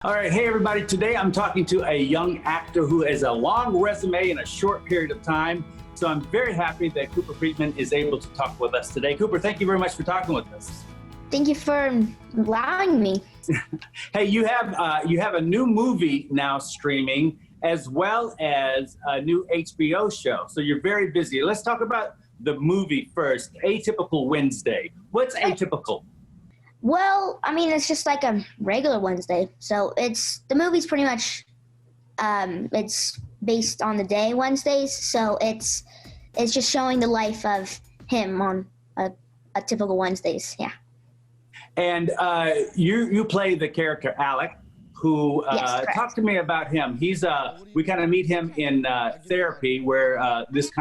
All right, hey everybody. Today I'm talking to a young actor who has a long resume in a short period of time. So I'm very happy that Cooper Friedman is able to talk with us today. Cooper, thank you very much for talking with us. Thank you for allowing me. Hey, you have a new movie now streaming, as well as a new HBO show. So you're very busy. Let's talk about the movie first. Atypical Wednesday. What's atypical? Well, I mean, it's just like a regular Wednesday. So the movie's pretty much, it's based on the day Wednesdays. So it's just showing the life of him on a typical Wednesdays. Yeah. And you play the character Alec, who Yes, talk to me about him. He's we kind of meet him in therapy, where this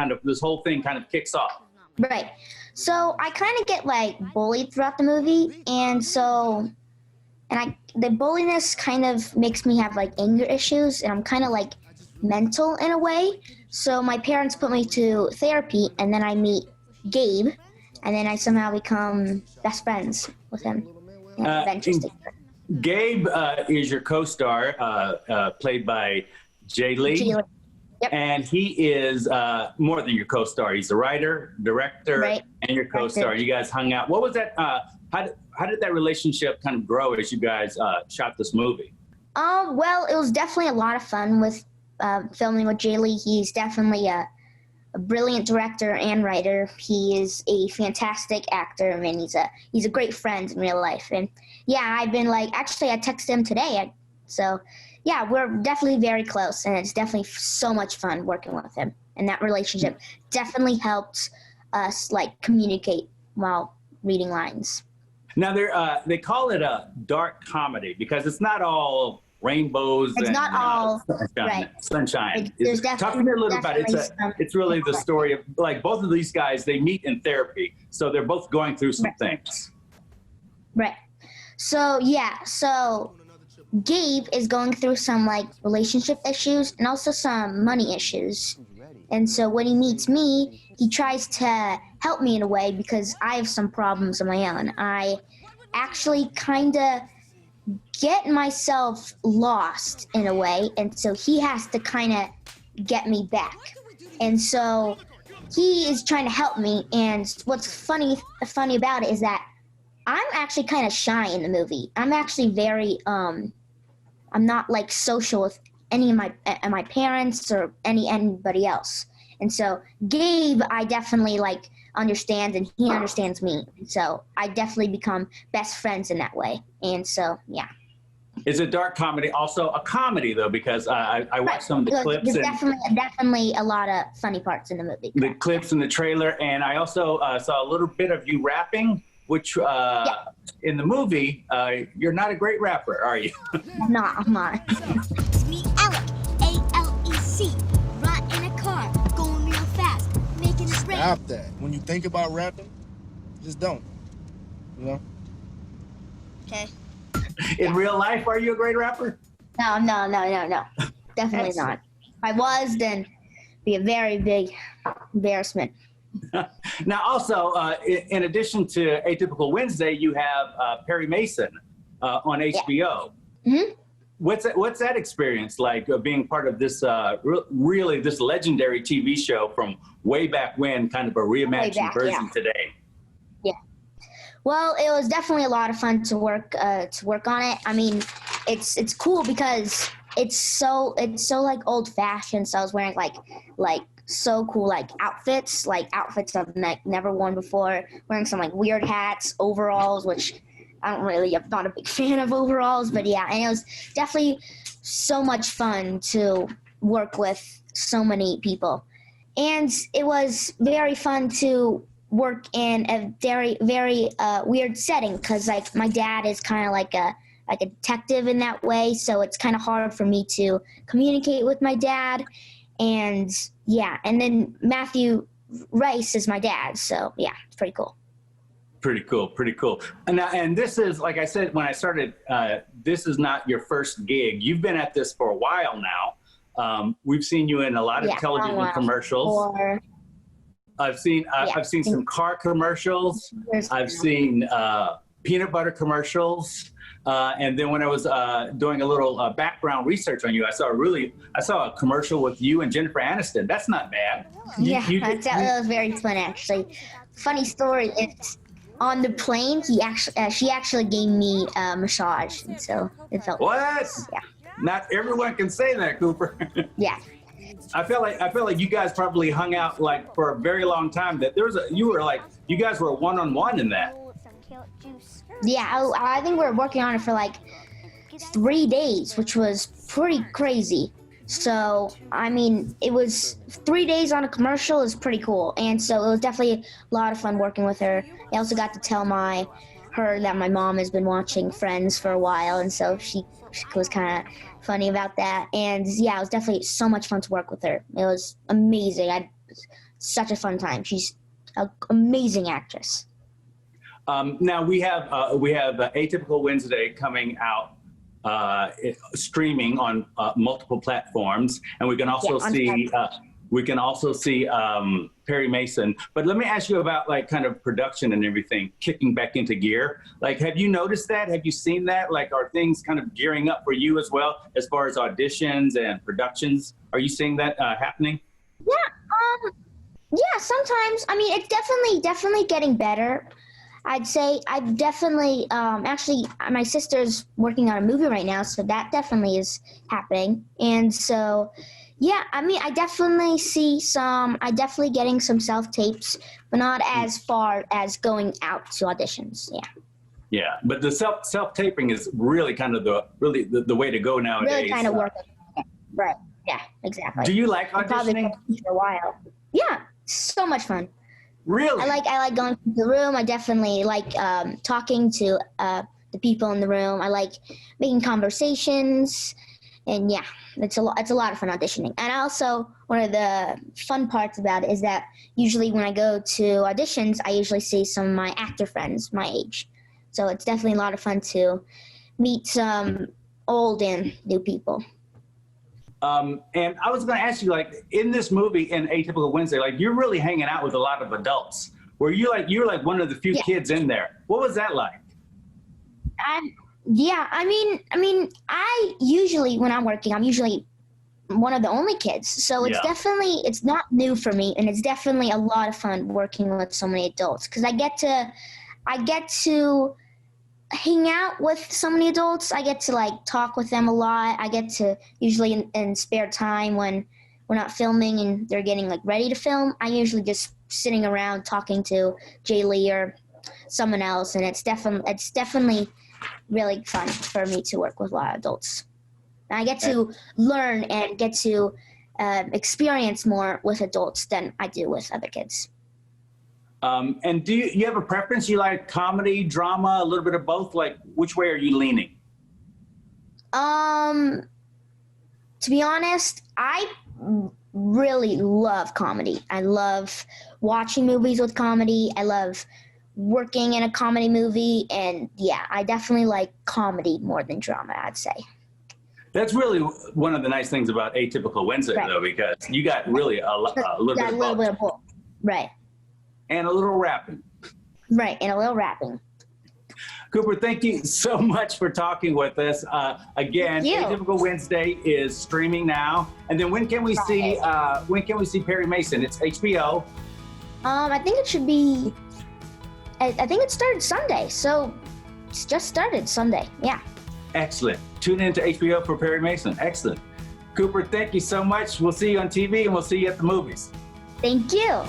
whole thing kind of kicks off. Right. So I kind of get like bullied throughout the movie, and the bulliness kind of makes me have like anger issues, and I'm kind of like mental in a way. So my parents put me to therapy, and then I meet Gabe, and then I somehow become best friends with him. Gabe is your co-star, played by Jay Lee. Yep. And he is more than your co-star. He's a writer, director, Right. and your co-star. You guys hung out. What was that? How did that relationship kind of grow as you guys shot this movie? Well, it was definitely a lot of fun with filming with Jay Lee. He's definitely a brilliant director and writer. He is a fantastic actor, and he's a great friend in real life. And yeah, I've been like, actually, I texted him today. So yeah, we're definitely very close, and it's definitely so much fun working with him. And that relationship definitely helped us like communicate while reading lines. Now they call it a dark comedy because it's not all rainbows. It's and not all sunshine. There's Talk to me a little about it. It's really the story of like both of these guys. They meet in therapy, so they're both going through some things. Right. So yeah. So Gabe is going through some like relationship issues and also some money issues. And so when he meets me, he tries to help me in a way because I have some problems of my own. I actually kind of get myself lost in a way, and so he has to kind of get me back. And so he is trying to help me, and what's funny about it is that I'm actually kind of shy in the movie. I'm actually very I'm not like social with any of my parents or anybody else. And so Gabe, I definitely like understand, and he understands me. So I definitely become best friends in that way. And so yeah. Is it dark comedy also a comedy though? Because I watched some of the clips. There's definitely a lot of funny parts in the movie. The clips in the trailer, and I also saw a little bit of you rapping, which in the movie, you're not a great rapper, are you? I'm not. It's me, Alec, A-L-E-C, right in a car, going real fast, making it rain. Stop that. When you think about rapping, just don't, you know? Okay. In real life, are you a great rapper? No. Definitely not. If I was, then it'd be a very big embarrassment. Now, also, in addition to Atypical Wednesday, you have Perry Mason on HBO. Yeah. Mm-hmm. What's that experience like, being part of this really this legendary TV show from way back when, kind of a reimagined version today? Yeah. Well, it was definitely a lot of fun to work on it. I mean, it's cool because it's so like old fashioned. So I was wearing like so cool like outfits I've never worn before. Wearing some like weird hats, overalls, which I'm not a big fan of overalls, but yeah. And it was definitely so much fun to work with so many people, and it was very fun to work in a very weird setting because like my dad is kind of like a detective in that way, so it's kind of hard for me to communicate with my dad. And yeah, and then Matthew Rice is my dad, so yeah, it's pretty cool. Pretty cool. And this is, like I said when I started, this is not your first gig. You've been at this for a while now. We've seen you in a lot of television commercials. I've seen some car commercials. I've seen peanut butter commercials. And then when I was doing a little background research on you, I saw a commercial with you and Jennifer Aniston. That's not bad. That was very fun, actually. Funny story, it's on the plane, she actually gave me a massage, and so it felt what? Nice. Yeah. Not everyone can say that, Cooper. Yeah. I feel like you guys probably hung out like for a very long time. That you guys were one-on-one in that. Yeah, I think we were working on it for like 3 days, which was pretty crazy. So, I mean, it was 3 days on a commercial is pretty cool. And so it was definitely a lot of fun working with her. I also got to tell her that my mom has been watching Friends for a while. And so she was kind of funny about that. And yeah, it was definitely so much fun to work with her. It was amazing. I had such a fun time. She's an amazing actress. Now we have aTypical Wednesday coming out streaming on multiple platforms, and we can also see Perry Mason. But let me ask you about like kind of production and everything kicking back into gear. Like, have you noticed that? Have you seen that? Like, are things kind of gearing up for you as well as far as auditions and productions? Are you seeing that happening? Yeah, sometimes. I mean, it's definitely getting better. I'd say I've definitely, actually, my sister's working on a movie right now, so that definitely is happening. And so, yeah, I mean, I definitely getting some self-tapes, but not as far as going out to auditions, yeah. Yeah, but the self-taping is really kind of the way to go nowadays. Really kind of working, right, yeah, exactly. Do you like auditioning? Probably for a while. Yeah, so much fun. Really? I like going to the room. I definitely like talking to the people in the room. I like making conversations, and yeah, it's a lot of fun auditioning. And also, one of the fun parts about it is that usually when I go to auditions, I usually see some of my actor friends my age. So it's definitely a lot of fun to meet some old and new people. And I was going to ask you, like, in this movie, in aTypical Wednesday, like, you're really hanging out with a lot of adults. You're like one of the few kids in there. What was that like? Yeah, I mean, I usually, when I'm working, I'm usually one of the only kids. So it's definitely, it's not new for me, and it's definitely a lot of fun working with so many adults because I get to hang out with so many adults. I get to like talk with them a lot. I get to usually in spare time when we're not filming and they're getting like ready to film, I usually just sitting around talking to Jay Lee or someone else, and it's definitely really fun for me to work with a lot of adults. And I get to learn and get to experience more with adults than I do with other kids. And do you have a preference? You like comedy, drama, a little bit of both? Like, which way are you leaning? To be honest, I really love comedy. I love watching movies with comedy. I love working in a comedy movie. And yeah, I definitely like comedy more than drama, I'd say. That's really one of the nice things about aTypical Wednesday, though, because you got really a little bit of both. Right. And a little rapping. Right, and a little rapping. Cooper, thank you so much for talking with us. Again, aTypical Wednesday is streaming now. And then when can we see Perry Mason? It's HBO. I think it should be. I think it started Sunday, so it's just started Sunday. Yeah. Excellent. Tune in to HBO for Perry Mason. Excellent. Cooper, thank you so much. We'll see you on TV and we'll see you at the movies. Thank you.